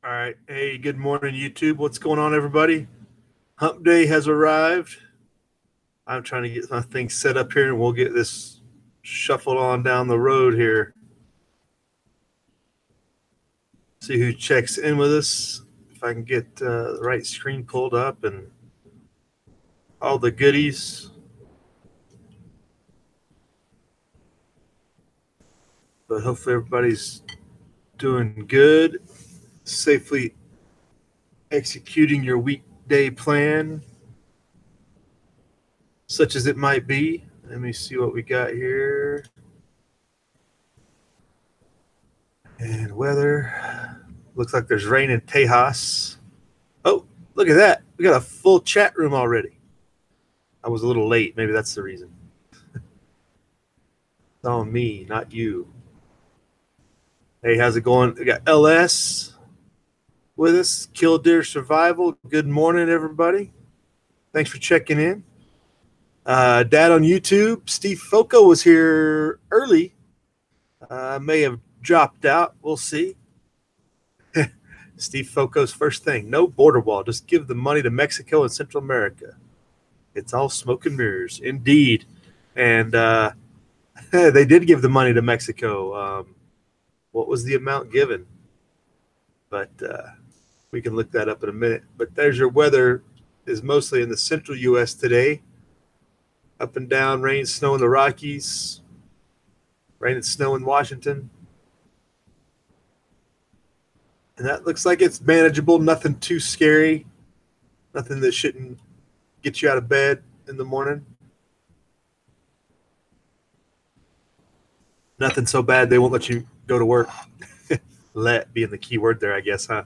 All right. Hey, good morning, YouTube. What's going on, everybody? Hump Day has arrived. I'm trying to get my thing set up here, and we'll get this shuffled on down the road here. See who checks in with us. If I can get the right screen pulled up and all the goodies. But hopefully everybody's doing good, safely executing your weekday plan, such as it might be. Let me see what we got here. And weather. Looks like there's rain in Tejas. Oh, look at that. We got a full chat room already. I was a little late. Maybe that's the reason. It's on me, not you. Hey, how's it going? We got LS with us. Killdeer Survival. Good morning, everybody. Thanks for checking in. Dad on YouTube. Steve Foco was here early. May have dropped out. We'll see. Steve Foco's first thing, no border wall. Just give the money to Mexico and Central America. It's all smoke and mirrors. Indeed. And they did give the money to Mexico. What was the amount given? But we can look that up in a minute. But there's your weather. Is mostly in the central U.S. today. Up and down, rain, snow in the Rockies. Rain and snow in Washington. And that looks like it's manageable. Nothing too scary. Nothing that shouldn't get you out of bed in the morning. Nothing so bad they won't let you go to work. Let being the key word there, I guess, huh?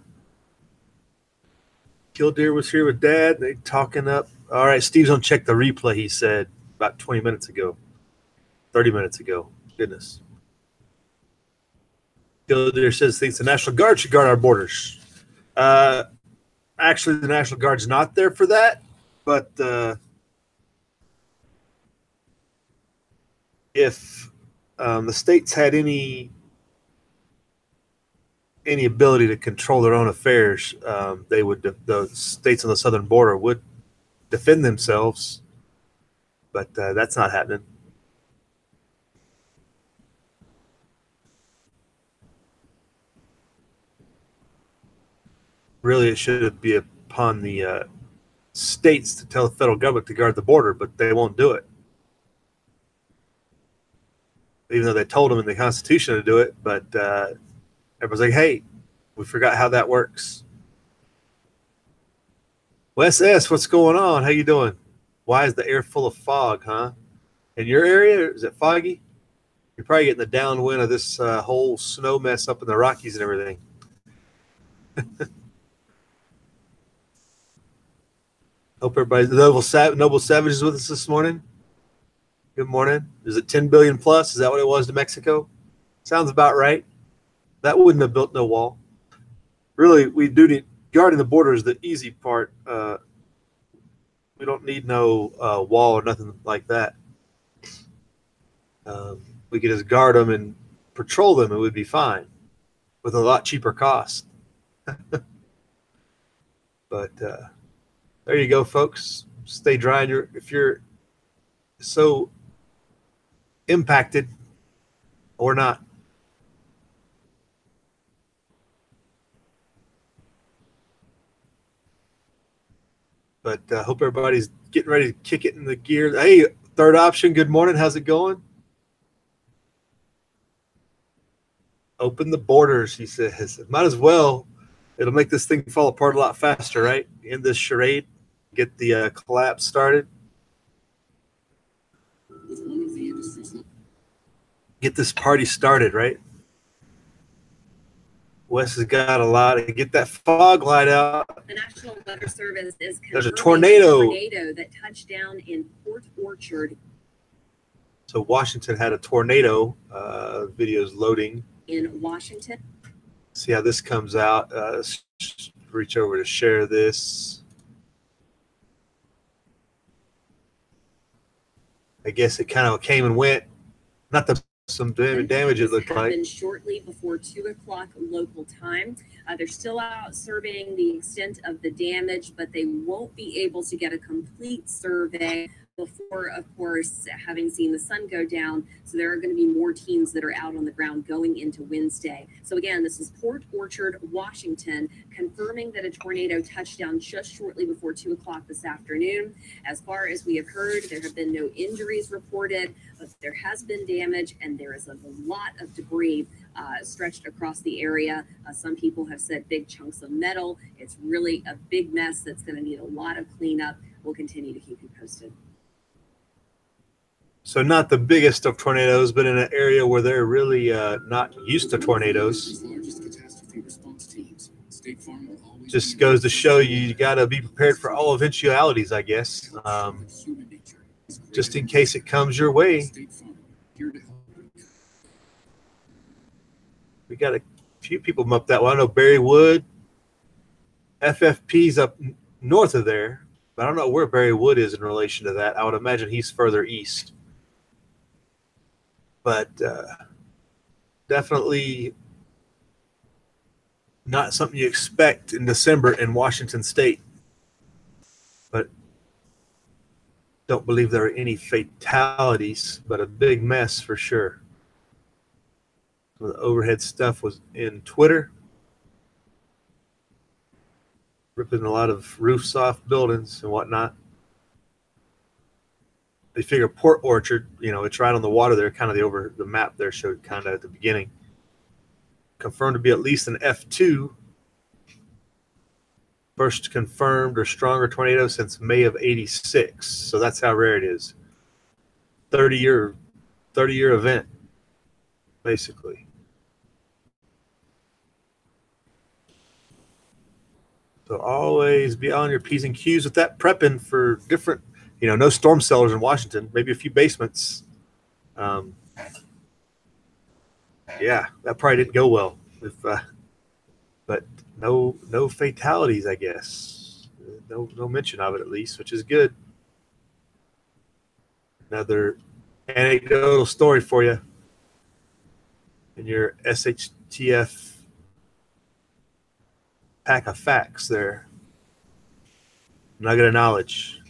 Killdeer was here with Dad. They talking up. All right, Steve's on check the replay, he said about 20 minutes ago. 30 minutes ago. Goodness. Killdeer says thinks the National Guard should guard our borders. Actually, the National Guard's not there for that, but if the states had any ability to control their own affairs, they would. The states on the southern border would defend themselves, but that's not happening. Really, it should be upon the states to tell the federal government to guard the border, but they won't do it. Even though they told them in the Constitution to do it, but everyone's like, hey, we forgot how that works. Wes S., what's going on? How you doing? Why is the air full of fog, huh? In your area, is it foggy? You're probably getting the downwind of this whole snow mess up in the Rockies and everything. Hope everybody, Noble Savage is with us this morning. Good morning. Is it 10 billion plus? Is that what it was to Mexico? Sounds about right. That wouldn't have built no wall. Really, we do need guarding the border is the easy part. We don't need no wall or nothing like that. We could just guard them and patrol them. It would be fine with a lot cheaper cost. But there you go, folks. Stay dry. If you're so impacted or not. But hope everybody's getting ready to kick it in the gear. Hey, third option, good morning. How's it going? Open the borders, he says. Might as well. It'll make this thing fall apart a lot faster, right? In this charade, get the collapse started. Get this party started, right? Wes has got a lot. Get that fog light out. The National Weather Service is There's a tornado that touched down in Port Orchard. So Washington had a tornado. Video's loading. In Washington. See how this comes out. Reach over to share this. I guess it kind of came and went. Not the some damage, it looked like. Happened shortly before 2 o'clock local time. They're still out surveying the extent of the damage, but they won't be able to get a complete survey before, of course, having seen the sun go down. So there are going to be more teams that are out on the ground going into Wednesday. So again, this is Port Orchard, Washington, confirming that a tornado touched down just shortly before 2 o'clock this afternoon. As far as we have heard, there have been no injuries reported, but there has been damage, and there is a lot of debris stretched across the area. Some people have said big chunks of metal. It's really a big mess that's going to need a lot of cleanup. We'll continue to keep you posted. So not the biggest of tornadoes, but in an area where they're really not used to tornadoes. Just goes to show you got to be prepared for all eventualities, I guess, just in case it comes your way. We got a few people up that way. I know Barry Wood, FFP's up north of there, but I don't know where Barry Wood is in relation to that. I would imagine he's further east. But definitely not something you expect in December in Washington State. But don't believe there are any fatalities, but a big mess for sure. Some of the overhead stuff was in Twitter, ripping a lot of roofs off buildings and whatnot. They figure Port Orchard, it's right on the water there, kind of the map there showed kind of at the beginning. Confirmed to be at least an F2. First confirmed or stronger tornado since May of '86. So that's how rare it is. 30-year event, basically. So always be on your P's and Q's with that, prepping for different, no storm cellars in Washington, maybe a few basements. Yeah, that probably didn't go well. But no fatalities, I guess. No mention of it, at least, which is good. Another anecdotal story for you in your SHTF pack of facts there. Nugget of knowledge.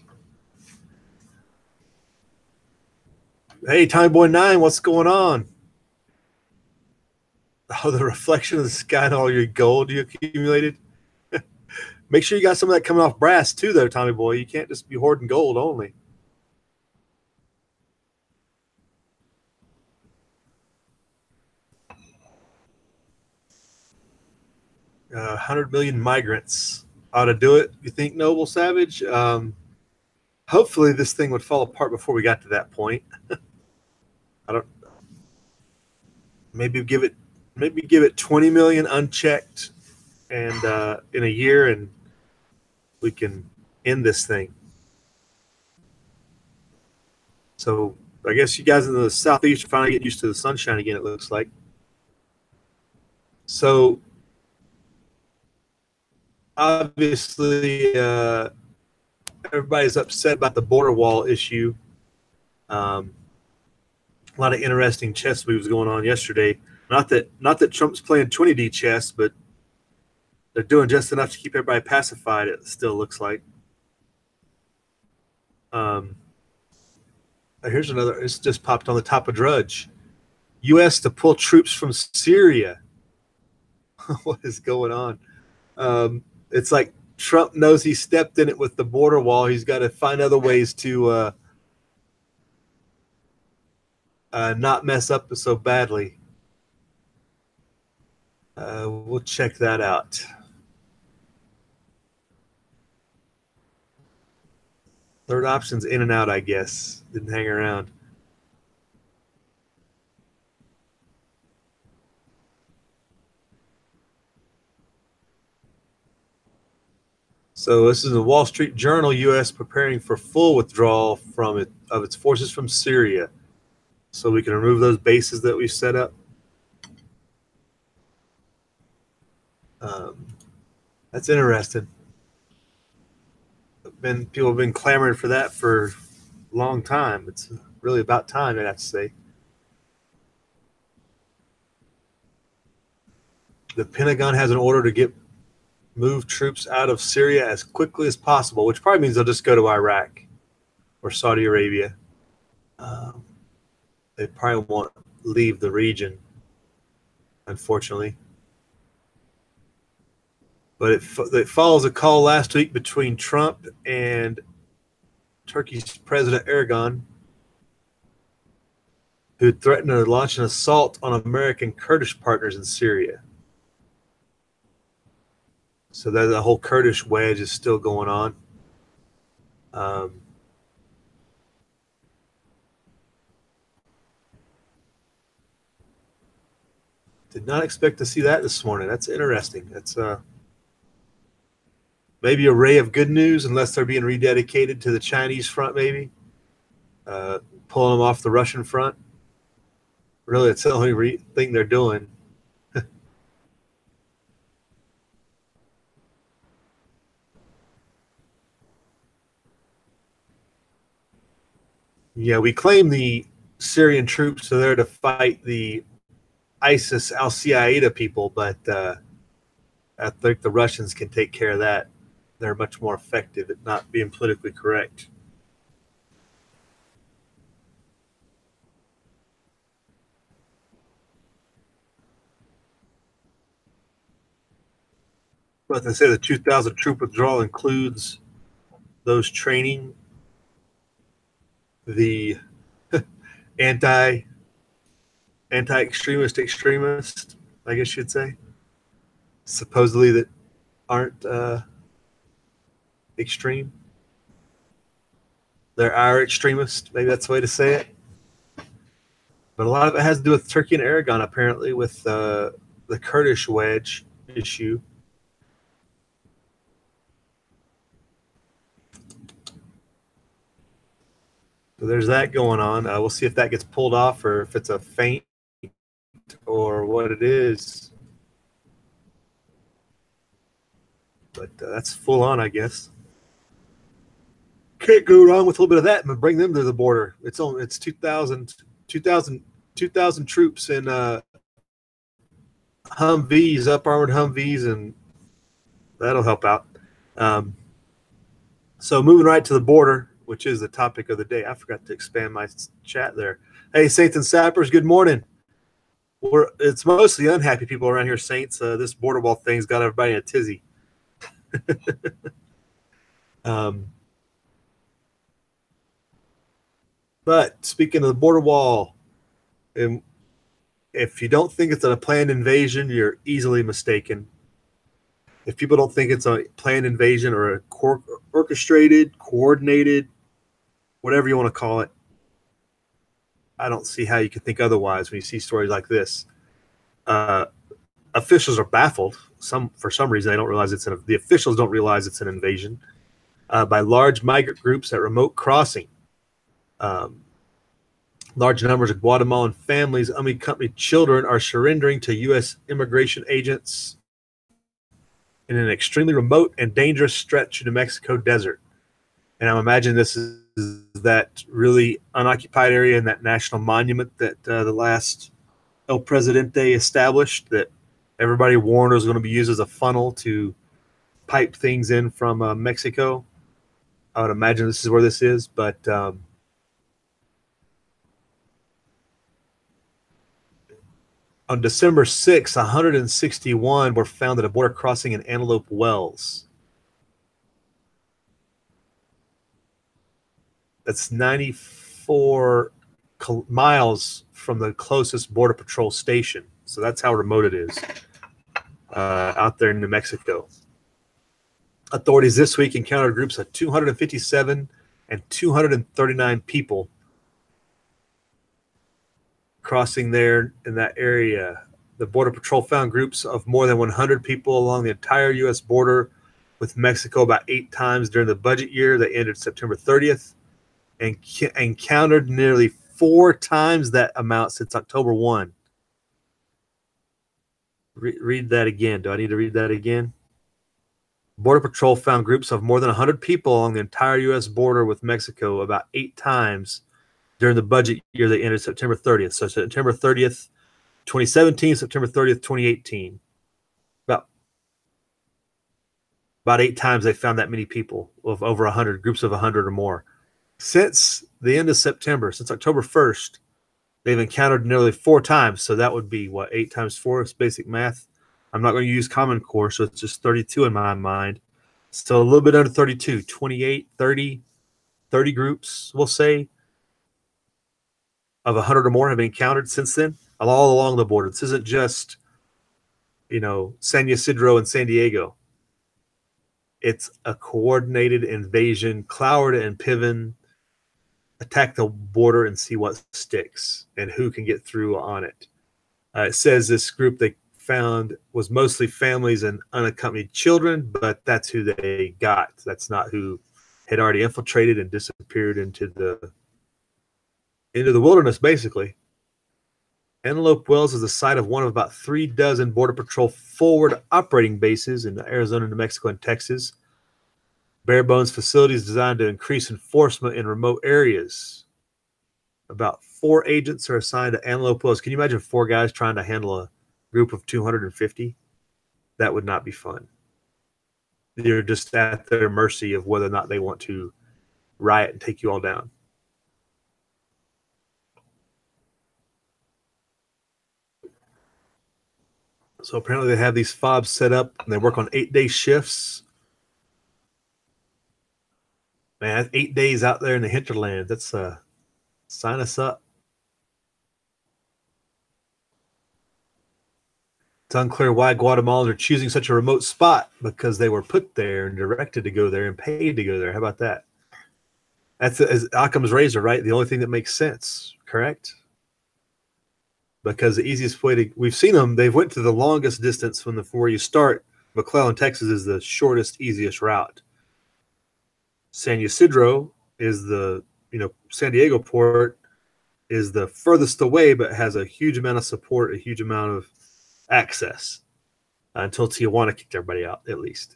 Hey, Tommy Boy 9, what's going on? Oh, the reflection of the sky and all your gold you accumulated. Make sure you got some of that coming off brass too, though, Tommy Boy. You can't just be hoarding gold only. Uh, 100 million migrants ought to do it. You think, Noble Savage? Hopefully this thing would fall apart before we got to that point. Maybe give it 20 million unchecked, and in a year, and we can end this thing. So I guess you guys in the Southeast are finally getting used to the sunshine again, it looks like. So obviously everybody's upset about the border wall issue. A lot of interesting chess moves going on yesterday. Not that Trump's playing 20D chess, but they're doing just enough to keep everybody pacified, it still looks like. Here's another. It's just popped on the top of Drudge. U.S. to pull troops from Syria. What is going on? It's like Trump knows he stepped in it with the border wall. He's got to find other ways to not mess up so badly. We'll check that out. Third option's in and out, I guess. Didn't hang around. So this is the Wall Street Journal. U.S. preparing for full withdrawal of its forces from Syria, so we can remove those bases that we set up. That's interesting. People have been clamoring for that for a long time. It's really about time, I'd have to say. The Pentagon has an order to move troops out of Syria as quickly as possible, which probably means they'll just go to Iraq or Saudi Arabia. They probably won't leave the region, unfortunately. But it follows a call last week between Trump and Turkey's President Erdogan, who threatened to launch an assault on American Kurdish partners in Syria. So that the whole Kurdish wedge is still going on. Did not expect to see that this morning. That's interesting. That's maybe a ray of good news, unless they're being rededicated to the Chinese front, maybe pulling them off the Russian front. Really, it's the only thing they're doing. Yeah, we claim the Syrian troops are there to fight the ISIS Al-Qaeda people, but I think the Russians can take care of that. They're much more effective at not being politically correct. But they say the 2,000 troop withdrawal includes those training the extremist, I guess you'd say, supposedly that aren't extreme. They're our extremists. Maybe that's the way to say it. But a lot of it has to do with Turkey and Aragon, apparently, with the Kurdish wedge issue. So there's that going on. We'll see if that gets pulled off or if it's a feint or what it is. But that's full on, I guess. Can't go wrong with a little bit of that and bring them to the border. It's 2,000 troops in Humvees, up-armored Humvees, and that'll help out. So moving right to the border, which is the topic of the day. I forgot to expand my chat there. Hey, Saints and Sappers, good morning. It's mostly unhappy people around here, Saints. This border wall thing's got everybody in a tizzy. But speaking of the border wall, if you don't think it's a planned invasion, you're easily mistaken. If people don't think it's a planned invasion or a orchestrated, coordinated, whatever you want to call it, I don't see how you could think otherwise when you see stories like this. Officials are baffled. For some reason, they don't realize the officials don't realize it's an invasion by large migrant groups at remote crossing. Large numbers of Guatemalan families, unaccompanied children, are surrendering to U.S. immigration agents in an extremely remote and dangerous stretch of New Mexico desert. And I'm imagining this is that really unoccupied area in that national monument that the last El Presidente established, that everybody warned was going to be used as a funnel to pipe things in from Mexico. I would imagine this is where this is, but on December 6th, 161 were found at a border crossing in Antelope Wells. That's 94 miles from the closest Border Patrol station. So that's how remote it is out there in New Mexico. Authorities this week encountered groups of 257 and 239 people crossing there in that area. The Border Patrol found groups of more than 100 people along the entire U.S. border with Mexico about 8 times during the budget year that ended September 30th, and encountered nearly 4 times that amount since October 1. Read that again. Do I need to read that again? Border Patrol found groups of more than 100 people along the entire U.S. border with Mexico about 8 times during the budget year that ended September 30th. So September 30th, 2017, September 30th, 2018. About 8 times they found that many people of over 100, groups of 100 or more. Since the end of September, since October 1st, they've encountered nearly 4 times. So that would be what, 8 times 4 is basic math. I'm not going to use Common Core, so it's just 32 in my mind. So a little bit under 32, 28, 30, 30 groups, we'll say, of 100 or more have been encountered since then, all along the border. This isn't just, San Ysidro and San Diego. It's a coordinated invasion. Cloward and Piven attack the border and see what sticks and who can get through on it. It says this group they found was mostly families and unaccompanied children, but that's who they got. That's not who had already infiltrated and disappeared into the wilderness, basically. Antelope Wells is the site of one of about 3 dozen Border Patrol forward operating bases in Arizona, New Mexico, and Texas. Bare bones facilities designed to increase enforcement in remote areas. About 4 agents are assigned to Antelope Wells. Can you imagine 4 guys trying to handle a group of 250? That would not be fun. You're just at their mercy of whether or not they want to riot and take you all down. So apparently they have these fobs set up and they work on 8-day shifts. Man, that's 8 days out there in the hinterland. That's sign us up. It's unclear why Guatemalans are choosing such a remote spot, because they were put there and directed to go there and paid to go there. How about that? That's as Occam's razor, right? The only thing that makes sense, correct? Because the easiest way to, we've seen them, they've went to the longest distance from where you start. McClellan, Texas is the shortest, easiest route. San Ysidro is San Diego port is the furthest away, but has a huge amount of support, a huge amount of access until Tijuana kicked everybody out, at least.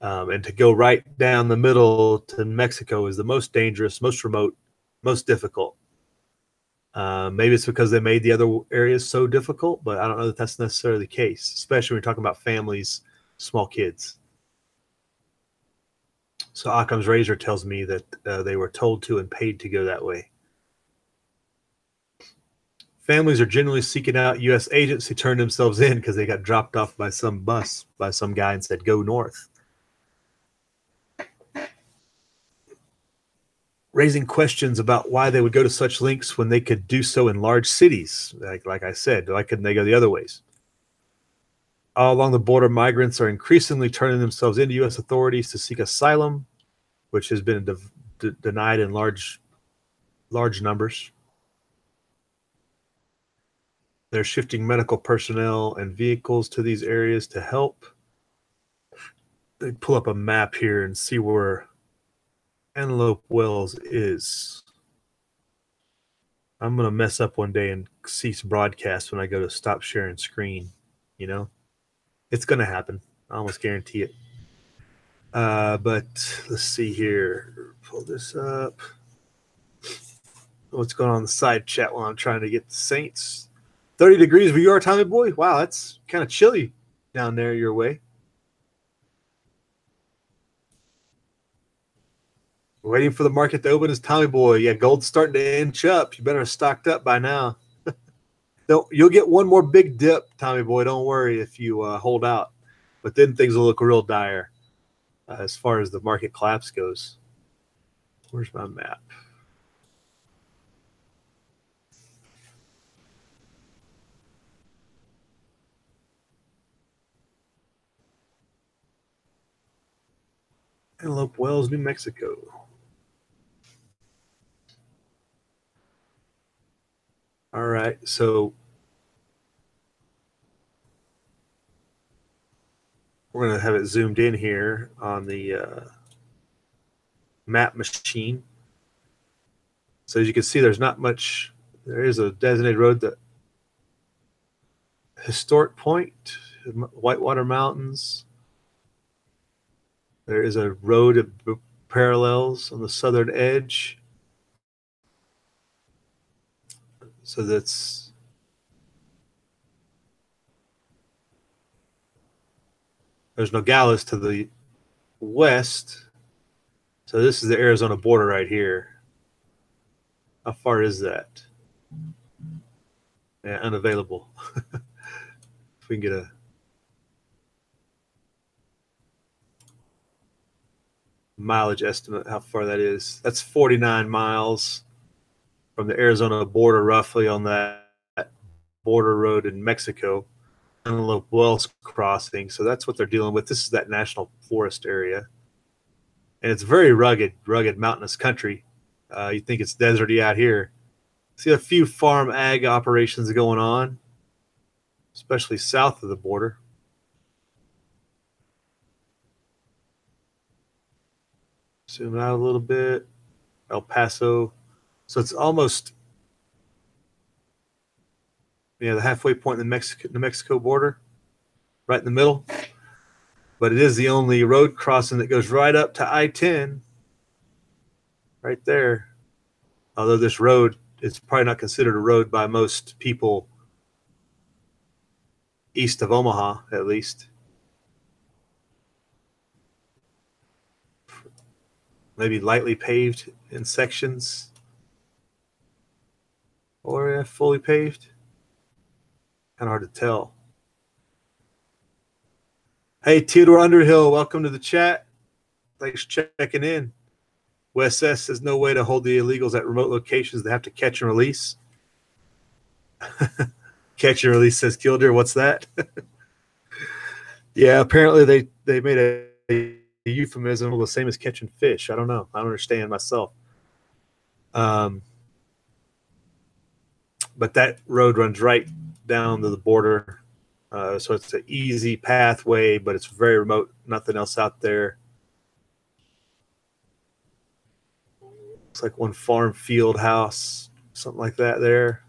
And to go right down the middle to Mexico is the most dangerous, most remote, most difficult. Maybe it's because they made the other areas so difficult, but I don't know that that's necessarily the case, especially when you're talking about families, small kids. So Occam's razor tells me that they were told to and paid to go that way. Families are generally seeking out U.S. agents who turn themselves in because they got dropped off by some bus by some guy and said, go north. Raising questions about why they would go to such lengths when they could do so in large cities. Like I said, why couldn't they go the other ways? All along the border, migrants are increasingly turning themselves into U.S. authorities to seek asylum, which has been denied in large numbers. They're shifting medical personnel and vehicles to these areas to help. They pull up a map here and see where Antelope Wells is. I'm going to mess up one day and cease broadcast when I go to stop sharing screen. It's going to happen. I almost guarantee it. But let's see here. Pull this up. What's going on in the side chat while I'm trying to get the Saints? 30 degrees where you are, Tommy boy? Wow, that's kind of chilly down there your way. Waiting for the market to open is Tommy boy. Yeah, gold's starting to inch up. You better have stocked up by now. You'll get one more big dip, Tommy boy. Don't worry if you hold out. But then things will look real dire as far as the market collapse goes. Where's my map? Antelope Wells, New Mexico. All right, so we're going to have it zoomed in here on the map machine. So as you can see, there's not much. There is a designated road, that historic point, Whitewater Mountains. There is a road that parallels on the southern edge. So there's Nogales to the west. So this is the Arizona border right here. How far is that? Yeah, unavailable. If we can get a mileage estimate, how far that is. That's 49 miles from the Arizona border, roughly, on that border road in Mexico. Antelope Wells crossing. So that's what they're dealing with. This is that national forest area. And it's very rugged, mountainous country. You think it's deserty out here. See a few farm ag operations going on, especially south of the border. Zoom out a little bit. El Paso. So it's almost, the halfway point in the Mexico border, right in the middle. But it is the only road crossing that goes right up to I-10, right there. Although this road is probably not considered a road by most people east of Omaha, at least. Maybe lightly paved in sections, or fully paved. Kind of hard to tell. Hey, Theodore Underhill, welcome to the chat. Thanks for checking in. Wes S says no way to hold the illegals at remote locations. They have to catch and release. Catch and release, says Kildare. What's that? Yeah, apparently they made a euphemism the same as catching fish. I don't know. I don't understand myself. But that road runs right down to the border. So it's an easy pathway, but it's very remote. Nothing else out there. Looks like one farm field house, something like that there.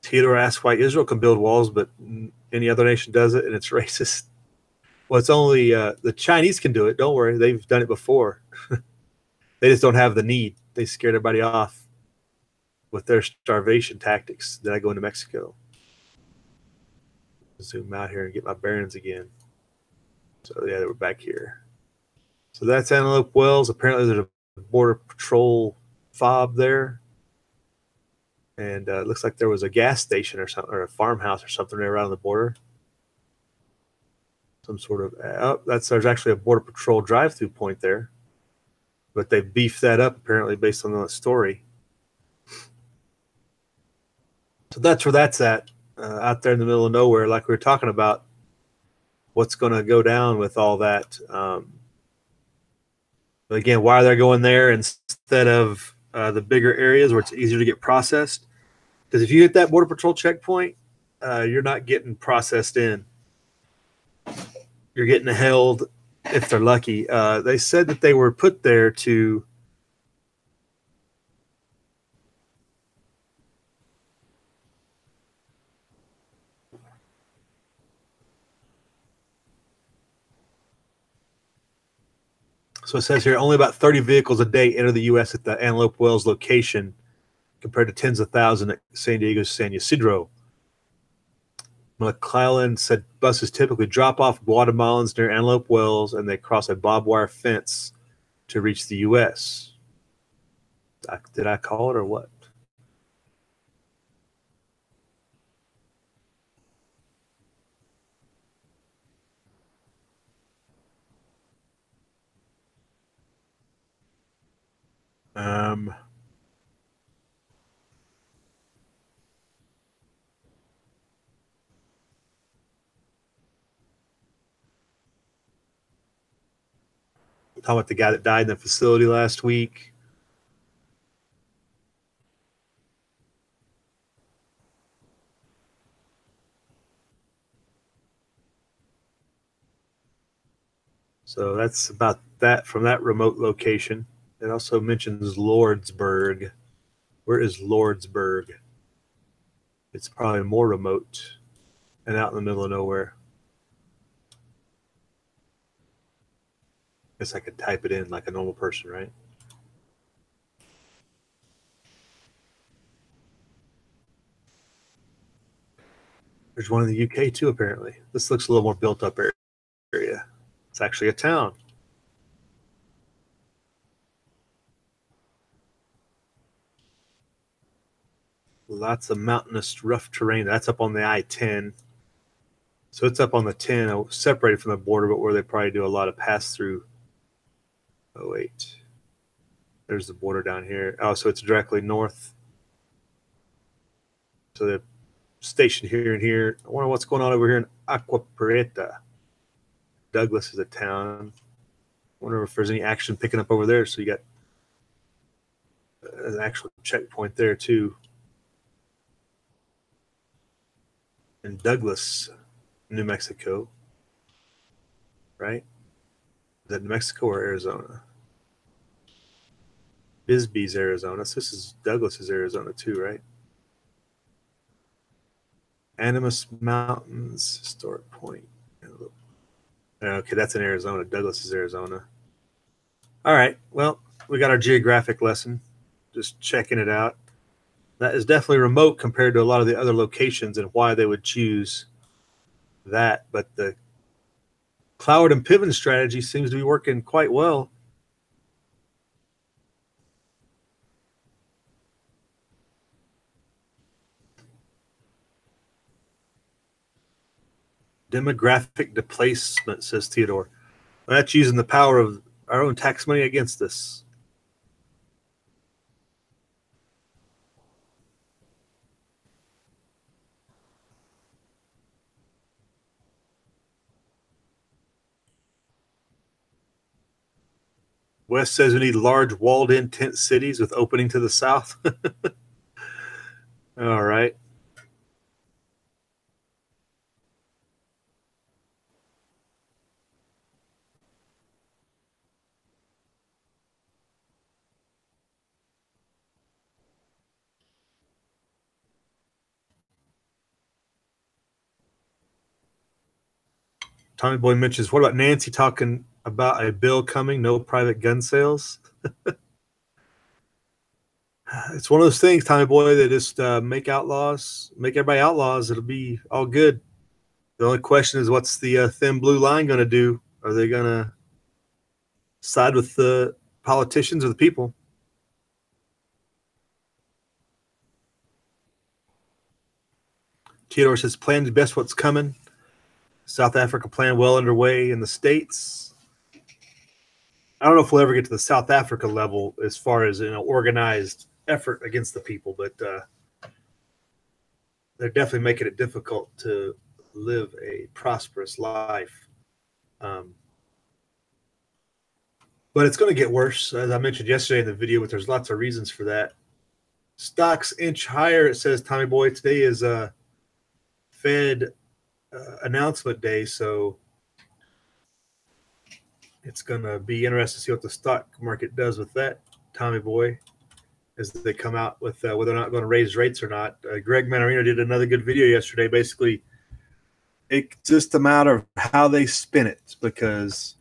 Theodore asks why Israel can build walls, but any other nation does it, and it's racist. Well, it's only the Chinese can do it. Don't worry. They've done it before. They just don't have the need. They scared everybody off with their starvation tactics. Then I go into Mexico. Zoom out here and get my bearings again. So, yeah, we're back here. So that's Antelope Wells. Apparently there's a Border Patrol fob there. And it looks like there was a gas station or something, or a farmhouse or something right around the border. Some sort of, there's actually a Border Patrol drive-through point there. But they beefed that up apparently based on the story. So that's where that's at, out there in the middle of nowhere, like we were talking about. What's going to go down with all that? But again, why are they going there instead of the bigger areas where it's easier to get processed? Because if you hit that Border Patrol checkpoint, you're not getting processed in. You're getting held if they're lucky. They said that they were put there to So it says here only about 30 vehicles a day enter the U.S. at the Antelope Wells location compared to tens of thousands at San Diego's San Ysidro. McClellan said buses typically drop off Guatemalans near Antelope Wells and they cross a barbed wire fence to reach the U.S. Did I call it or what? Talking about the guy that died in the facility last week. So that's about that from that remote location. It also mentions Lordsburg. Where is Lordsburg? It's probably more remote and out in the middle of nowhere. Guess I could type it in like a normal person, right? There's one in the UK too, apparently. This looks a little more built up area. It's actually a town. Lots of mountainous, rough terrain. That's up on the I-10. So it's up on the 10, separated from the border, but where they probably do a lot of pass-through. Oh, wait. There's the border down here. Oh, so it's directly north. So they're stationed here and here. I wonder what's going on over here in Aqua Prieta. Douglas is a town. I wonder if there's any action picking up over there. So you got an actual checkpoint there, too. In Douglas, New Mexico, right? Is that New Mexico or Arizona? Bisbee's Arizona. So this is Douglas's Arizona too, right? Animas Mountains, Historic Point. Okay, that's in Arizona. Douglas is Arizona. All right. Well, we got our geographic lesson. Just checking it out. That is definitely remote compared to a lot of the other locations and why they would choose that. But the Cloward and Piven strategy seems to be working quite well. Demographic displacement, says Theodore. Well, that's using the power of our own tax money against us. West says we need large walled-in tent cities with opening to the south. All right. Tommy Boy mentions, what about Nancy talking about a bill coming, no private gun sales? It's one of those things, Tommy Boy, that just make everybody outlaws. It'll be all good. The only question is, what's the thin blue line going to do? Are they going to side with the politicians or the people? Theodore says, plan best what's coming. South Africa plan well underway in the States. I don't know if we'll ever get to the South Africa level as far as organized effort against the people, but they're definitely making it difficult to live a prosperous life. But it's going to get worse, as I mentioned yesterday in the video, but there's lots of reasons for that. Stocks inch higher, it says Tommy Boy. Today is Fed announcement day, so it's going to be interesting to see what the stock market does with that, Tommy Boy, as they come out with whether or not going to raise rates or not. Greg Manarino did another good video yesterday. Basically, it's just a matter of how they spin it, because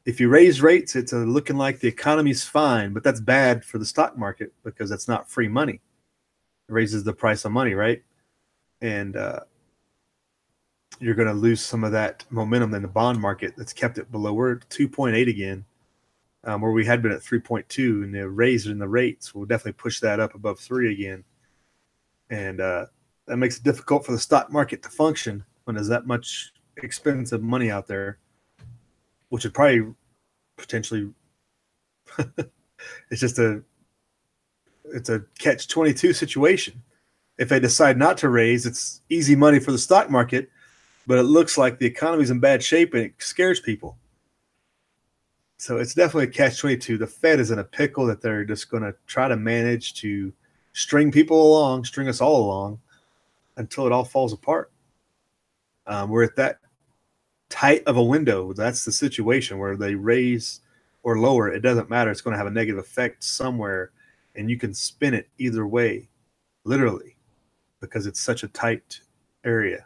if you raise rates, it's looking like the economy's fine, but that's bad for the stock market because that's not free money. It raises the price of money, right? And you're going to lose some of that momentum in the bond market that's kept it below. We're at 2.8 again, where we had been at 3.2, and the raise in the rates will definitely push that up above 3 again. And that makes it difficult for the stock market to function when there's that much expensive money out there, which would probably potentially it's a catch-22 situation. If they decide not to raise, it's easy money for the stock market, but it looks like the economy's in bad shape and it scares people. So it's definitely a catch-22. The Fed is in a pickle that they're just going to try to manage to string us all along until it all falls apart. We're at that tight of a window. That's the situation where they raise or lower. It doesn't matter. It's going to have a negative effect somewhere, and you can spin it either way, literally, because it's such a tight area.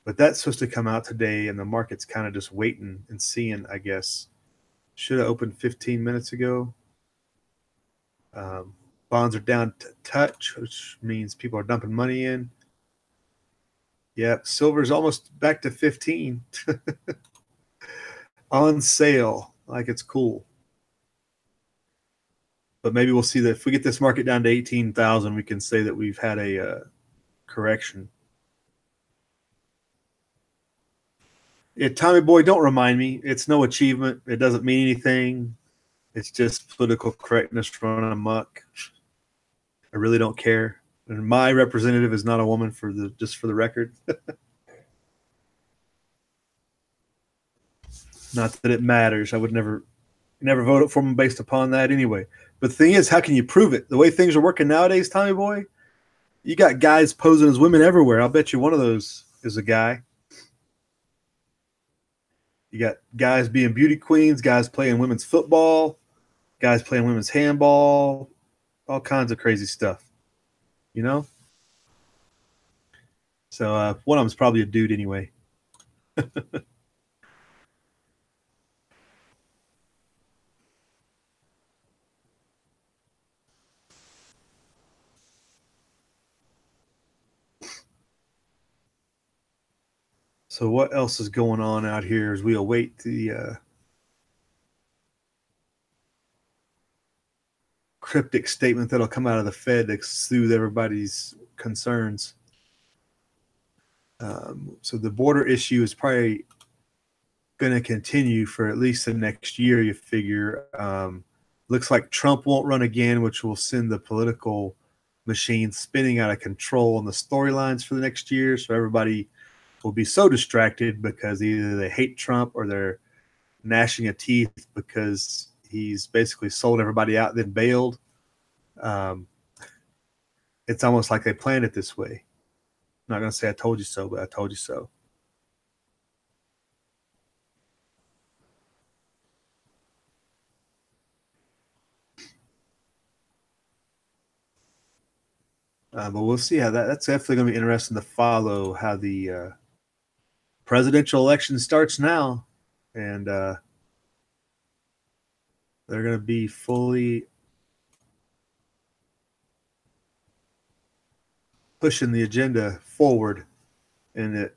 But that's supposed to come out today, and the market's kind of just waiting and seeing, I guess. Should have opened 15 minutes ago. Bonds are down to touch, which means people are dumping money in. Yeah, silver's almost back to 15 on sale. Like it's cool. But maybe we'll see that if we get this market down to 18,000, we can say that we've had a correction. Yeah, Tommy Boy, don't remind me. It's no achievement. It doesn't mean anything. It's just political correctness running amok. I really don't care. And my representative is not a woman, just for the record. Not that it matters. I would never vote for him based upon that anyway. But the thing is, how can you prove it? The way things are working nowadays, Tommy Boy, you got guys posing as women everywhere. I'll bet you one of those is a guy. You got guys being beauty queens, guys playing women's football, guys playing women's handball, all kinds of crazy stuff, you know? So one of them's probably a dude anyway. So what else is going on out here as we await the cryptic statement that'll come out of the Fed to soothe everybody's concerns? So the border issue is probably going to continue for at least the next year, you figure. Looks like Trump won't run again, which will send the political machine spinning out of control on the storylines for the next year. So everybody will be so distracted because either they hate Trump or they're gnashing of teeth because he's basically sold everybody out, then bailed. It's almost like they planned it this way. I'm not going to say I told you so, but I told you so. But we'll see how that's definitely going to be interesting to follow how the presidential election starts now. And they're going to be fully pushing the agenda forward. And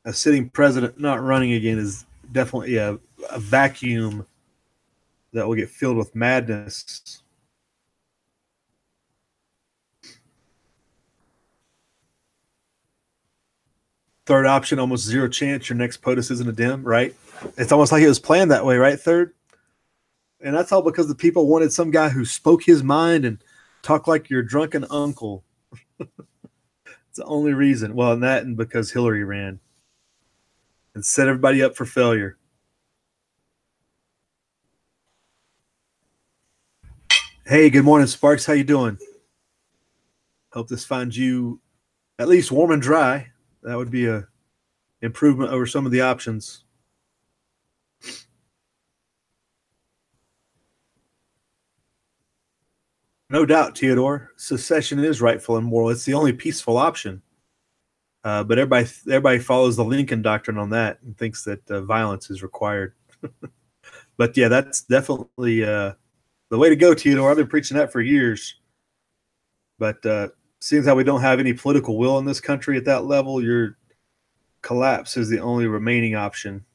a sitting president not running again is definitely a vacuum that will get filled with madness. Third option, almost zero chance your next POTUS isn't a Dem, right? It's almost like it was planned that way, right? Third. And that's all because the people wanted some guy who spoke his mind and talked like your drunken uncle. It's the only reason. Well, and that and because Hillary ran and set everybody up for failure. Hey, good morning, Sparks. How you doing? Hope this finds you at least warm and dry. That would be a improvement over some of the options. No doubt, Theodore. Secession is rightful and moral. It's the only peaceful option. But everybody follows the Lincoln doctrine on that and thinks that violence is required. But yeah, that's definitely the way to go, Theodore. I've been preaching that for years. But seeing how we don't have any political will in this country at that level, your collapse is the only remaining option.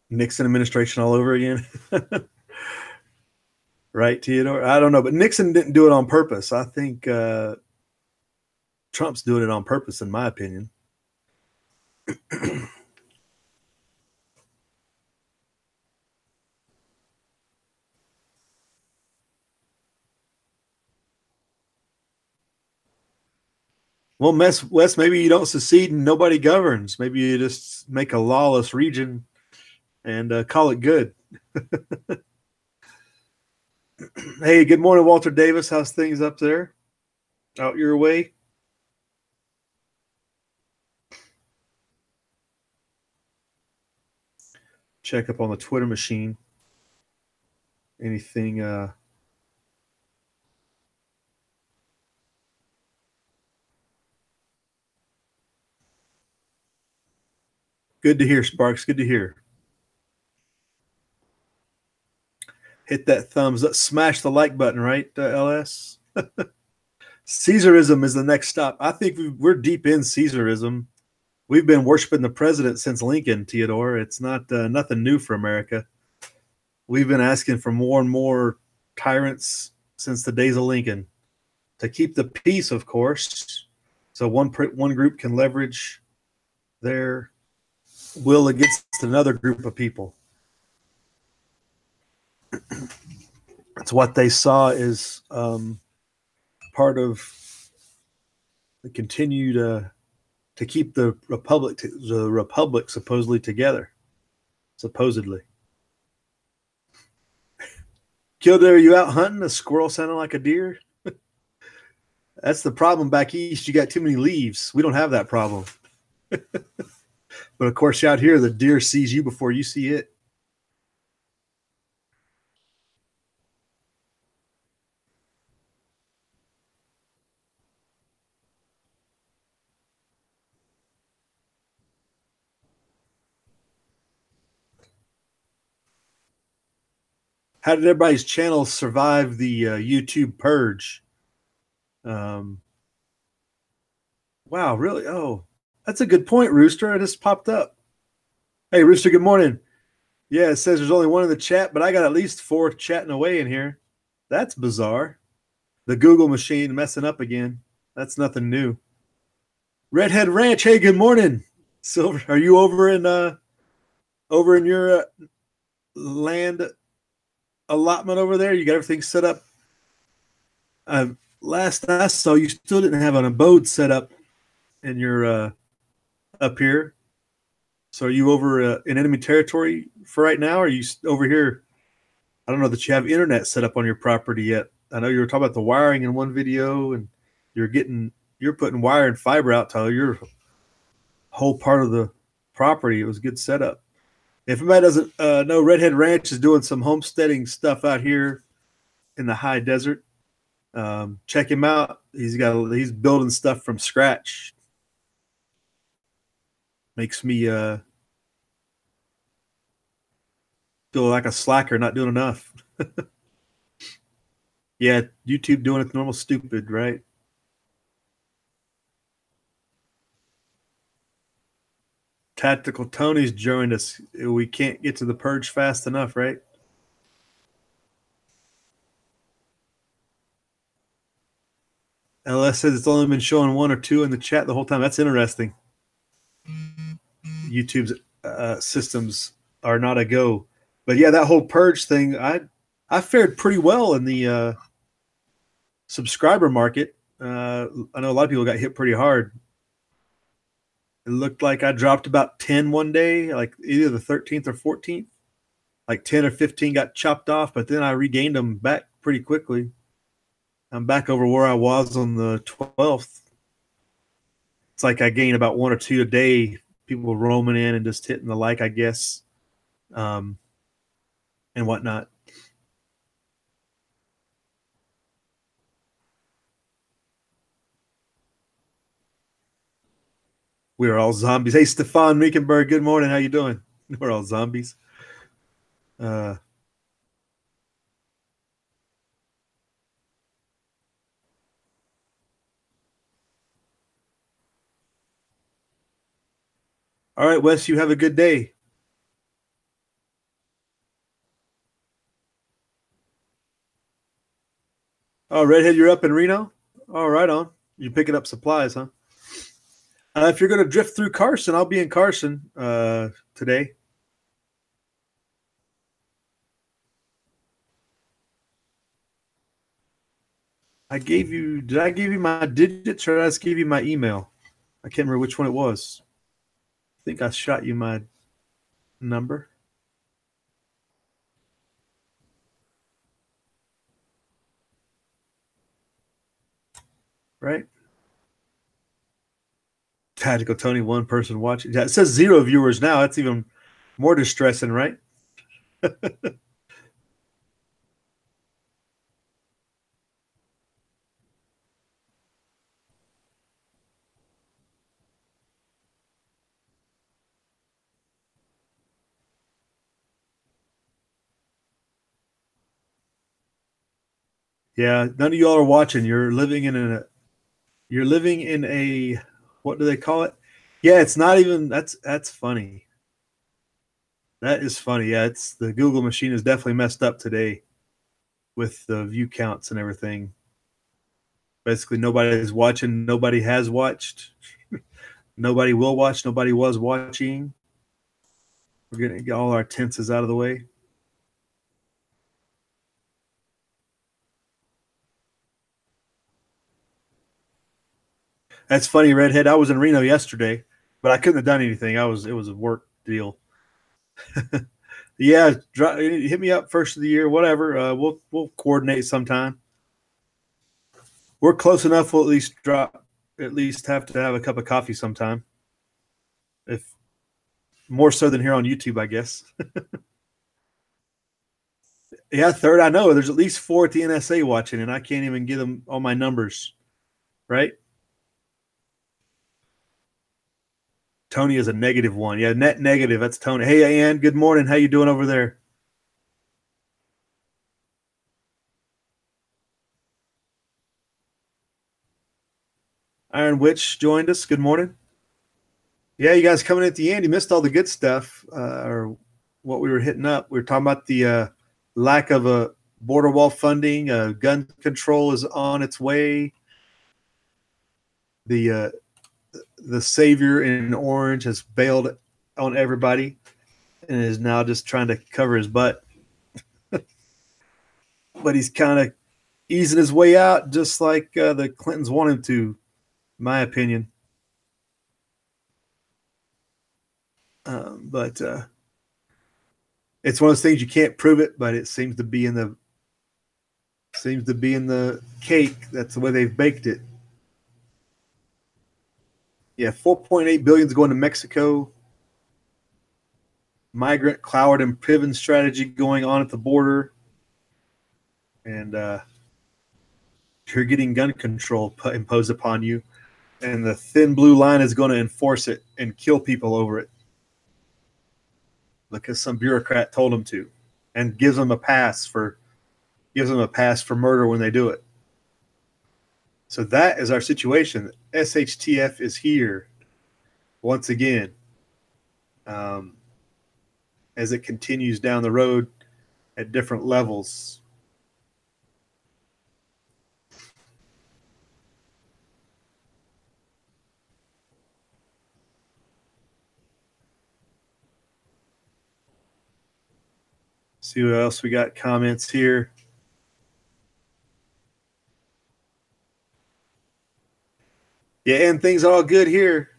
Nixon administration all over again. Right, Theodore? I don't know, but Nixon didn't do it on purpose. I think Trump's doing it on purpose, in my opinion. Well, Wes, maybe you don't secede and nobody governs. Maybe you just make a lawless region and call it good. Hey, good morning, Walter Davis. How's things up there? Out your way? check up on the Twitter machine. Anything good to hear, Sparks. Good to hear. Hit that thumbs up. Smash the like button, right, LS? Caesarism is the next stop. I think we're deep in Caesarism. We've been worshiping the president since Lincoln, Theodore. It's not nothing new for America. We've been asking for more and more tyrants since the days of Lincoln to keep the peace, of course, so one group can leverage their will against another group of people. That's what they saw as part of the continue to keep the republic supposedly together. Supposedly. Kildare, are you out hunting? A squirrel sounding like a deer? That's the problem back east. You got too many leaves. We don't have that problem. But of course, out here, the deer sees you before you see it. How did everybody's channel survive the YouTube purge? Wow, really? Oh, that's a good point, Rooster. It just popped up. Hey, Rooster, good morning. Yeah, it says there's only one in the chat, but I got at least 4 chatting away in here. That's bizarre. The Google machine messing up again. That's nothing new. Redhead Ranch. Hey, good morning. Silver, are you over in your land allotment over there? You got everything set up? Last I saw, you still didn't have an abode set up in your up here. So are you over in enemy territory for right now? Or are you over here? I don't know that you have internet set up on your property yet. I know you were talking about the wiring in one video, and you're putting wire and fiber out to your whole part of the property. It was a good setup. If anybody doesn't know, Redhead Ranch is doing some homesteading stuff out here in the high desert. Check him out. He's building stuff from scratch. Makes me feel like a slacker, not doing enough. Yeah, YouTube doing its normal stupid, right? Tactical Tony's joined us. We can't get to the purge fast enough, right? LS says it's only been showing 1 or 2 in the chat the whole time. That's interesting. YouTube's systems are not a go. But yeah, that whole purge thing, I fared pretty well in the subscriber market. I know a lot of people got hit pretty hard. It looked like I dropped about 10 one day, like either the 13th or 14th. Like 10 or 15 got chopped off, but then I regained them back pretty quickly. I'm back over where I was on the 12th. It's like I gained about 1 or 2 a day, people roaming in and just hitting the like, I guess, and whatnot. We are all zombies. Hey, Stefan Riekenberg, good morning. How you doing? We're all zombies. All right, Wes, you have a good day. Oh, Redhead, you're up in Reno? All right, on. You're picking up supplies, huh? If you're going to drift through Carson, I'll be in Carson today. Did I give you my digits or did I just give you my email? I can't remember which one it was. I think I shot you my number. Right? Tactical Tony, 1 person watching. Yeah, it says 0 viewers now. That's even More distressing, right? Yeah, none of y'all are watching. You're living in a, what do they call it? Yeah, it's not even, that's funny. That is funny. Yeah, it's the Google machine is definitely messed up today with the view counts and everything. Basically, nobody is watching. Nobody has watched. Nobody will watch. Nobody was watching. We're going to get all our tenses out of the way. That's funny, Redhead. I was in Reno yesterday, but I couldn't have done anything. It was a work deal. Yeah, hit me up first of the year, whatever. We'll coordinate sometime. We're close enough. We'll at least have to have a cup of coffee sometime. If more so than here on YouTube, I guess. Yeah, third. I know there's at least 4 at the NSA watching, and I can't even get them on my numbers. Right? Tony is a -1. Yeah, net negative. That's Tony. Hey, Ann. Good morning. How you doing over there? Iron Witch joined us. Good morning. Yeah, you guys coming at the end. You missed all the good stuff, or what we were hitting up. We were talking about the lack of a border wall funding. Gun control is on its way. The savior in orange has bailed on everybody and is now just trying to cover his butt. But he's kind of easing his way out, just like the Clintons want him to, in my opinion. But it's one of those things you can't prove it, but it seems to be in the cake. That's the way they've baked it. Yeah, 4.8 billion is going to Mexico. Migrant Cloward and Piven strategy going on at the border, and you're getting gun control imposed upon you, and the thin blue line is going to enforce it and kill people over it because some bureaucrat told them to, and gives them a pass for murder when they do it. So that is our situation. SHTF is here once again, as it continues down the road at different levels. See what else we got. Comments here. Yeah, and things are all good here.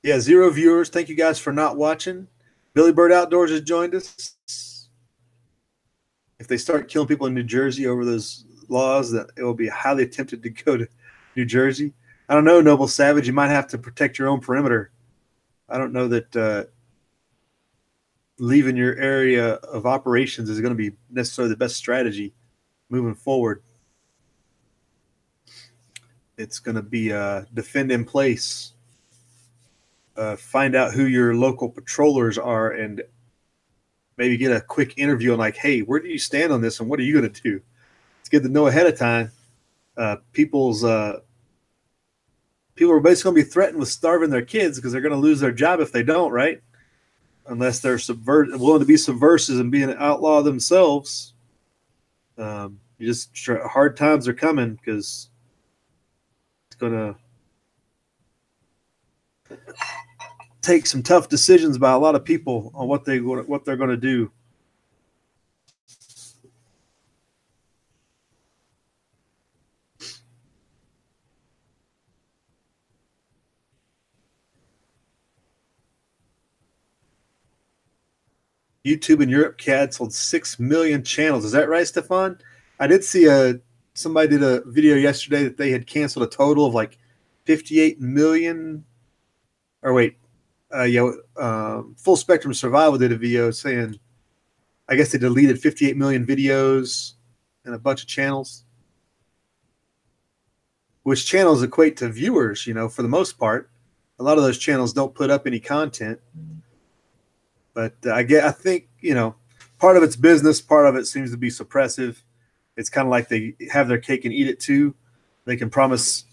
Yeah, 0 viewers. Thank you guys for not watching. Billy Bird Outdoors has joined us. If they start killing people in New Jersey over those laws, that it will be highly tempted to go to New Jersey. I don't know, Noble Savage. You might have to protect your own perimeter. I don't know that leaving your area of operations is going to be necessarily the best strategy moving forward. It's going to be defend in place. Find out who your local patrollers are and maybe get a quick interview on like, hey, where do you stand on this and what are you going to do? It's good to know ahead of time. People are basically going to be threatened with starving their kids because they're going to lose their job if they don't, right? Unless they're willing to be subversives and be an outlaw themselves. Hard times are coming because it's going to take some tough decisions by a lot of people on what they're going to do. YouTube in Europe canceled 6 million channels. Is that right, Stefan? I did see somebody did a video yesterday that they had canceled a total of like 58 million. Or wait, Full Spectrum Survival did a video saying, I guess they deleted 58 million videos and a bunch of channels, which channels equate to viewers, for the most part. A lot of those channels don't put up any content. But I think, part of it's business, part of it seems to be suppressive. It's kind of like they have their cake and eat it too. They can promise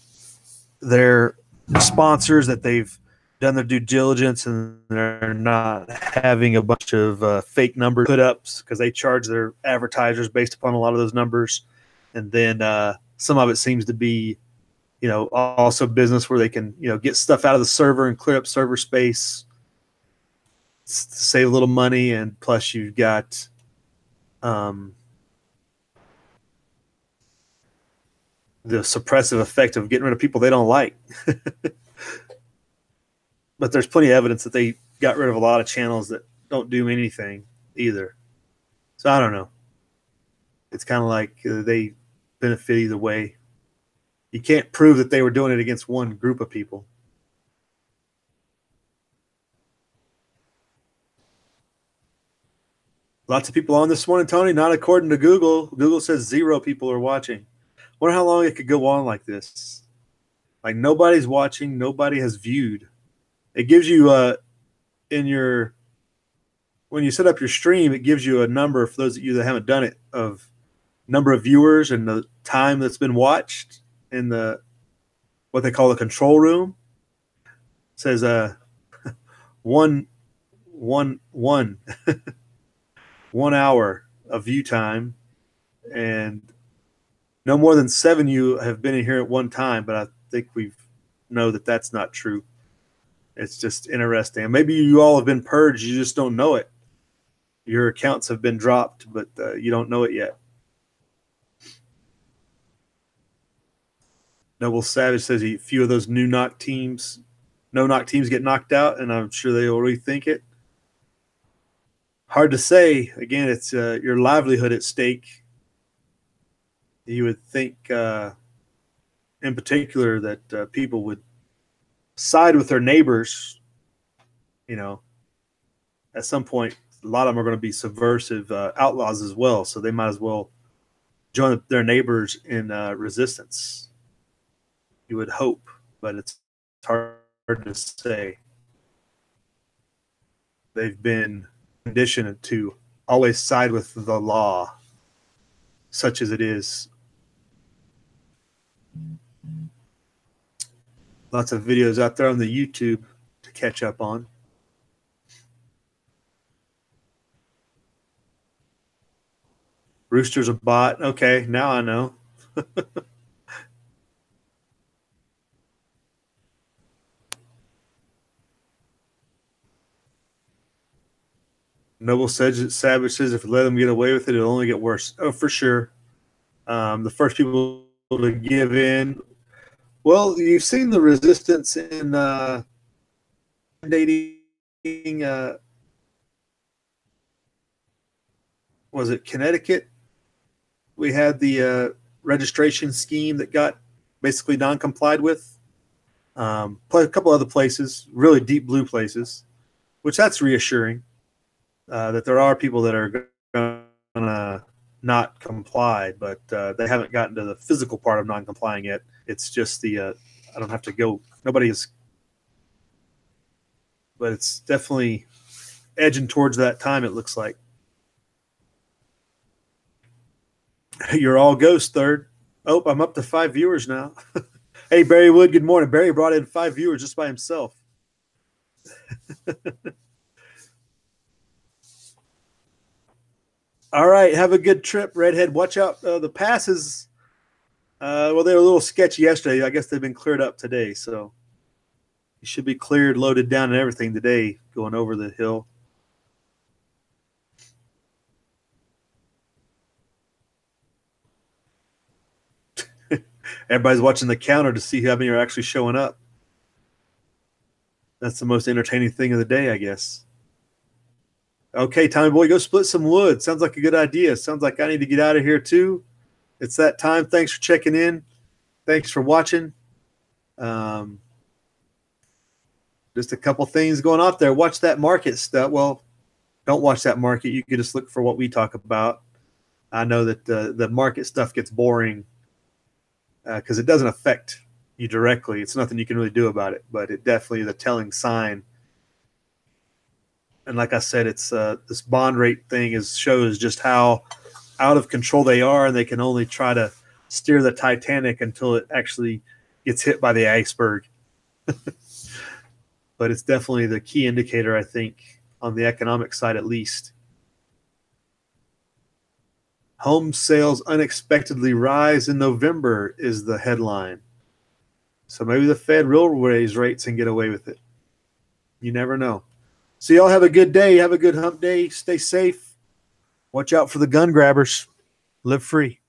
their sponsors that they've done their due diligence and they're not having a bunch of fake number put ups because they charge their advertisers based upon a lot of those numbers. And then some of it seems to be, also business where they can, get stuff out of the server and clear up server space, save a little money, and plus you've got the suppressive effect of getting rid of people they don't like. But there's plenty of evidence that they got rid of a lot of channels that don't do anything either. So I don't know. It's kind of like they benefit either way. You can't prove that they were doing it against one group of people. Lots of people on this morning, Tony. Not according to Google. Google says 0 people are watching. Wonder how long it could go on like this. Like nobody's watching, nobody has viewed. It gives you when you set up your stream, it gives you a number for those of you that haven't done it of number of viewers and the time that's been watched in the what they call the control room. It says 1 hour of view time, and no more than 7 you have been in here at one time, but I think we know that that's not true. It's just interesting. Maybe you all have been purged. You just don't know it. Your accounts have been dropped, but you don't know it yet. Noble Savage says a few of those no-knock teams get knocked out, and I'm sure they will rethink it. Hard to say. Again, it's your livelihood at stake. You would think, in particular, that people would side with their neighbors. At some point, a lot of them are going to be subversive outlaws as well, so they might as well join their neighbors in resistance. You would hope, but it's hard to say. They've been conditioned to always side with the law, such as it is. Lots of videos out there on the YouTube to catch up on. Rooster's a bot. Okay, now I know. Noble Savage says if we let them get away with it, it'll only get worse. Oh, for sure. The first people to give in. Well, you've seen the resistance in dating. Was it Connecticut? We had the registration scheme that got basically non-complied with. A couple other places, really deep blue places, which that's reassuring. That there are people that are going to not comply, but they haven't gotten to the physical part of non-complying yet. It's just the I don't have to go. Nobody is, but it's definitely edging towards that time. It looks like. You're all ghost third. Oh, I'm up to 5 viewers now. Hey, Barry Wood, good morning. Barry brought in 5 viewers just by himself. All right, have a good trip, Redhead. Watch out. The passes, well, they were a little sketchy yesterday. I guess they've been cleared up today, so you should be cleared, loaded down, and everything today going over the hill. Everybody's watching the counter to see how many are actually showing up. That's the most entertaining thing of the day, I guess. Okay, Tommy Boy, go split some wood. Sounds like a good idea. Sounds like I need to get out of here too. It's that time. Thanks for checking in. Thanks for watching. just a couple things going off there. Watch that market stuff. Well, don't watch that market. You could just look for what we talk about. I know that the market stuff gets boring because it doesn't affect you directly. It's nothing you can really do about it, but it definitely is a telling sign. And like I said, it's this bond rate thing shows just how out of control they are, and they can only try to steer the Titanic until it actually gets hit by the iceberg. But it's definitely the key indicator, I think, on the economic side at least. Home sales unexpectedly rise in November is the headline. So maybe the Fed will raise rates and get away with it. You never know. So y'all have a good day. Have a good hump day. Stay safe. Watch out for the gun grabbers. Live free.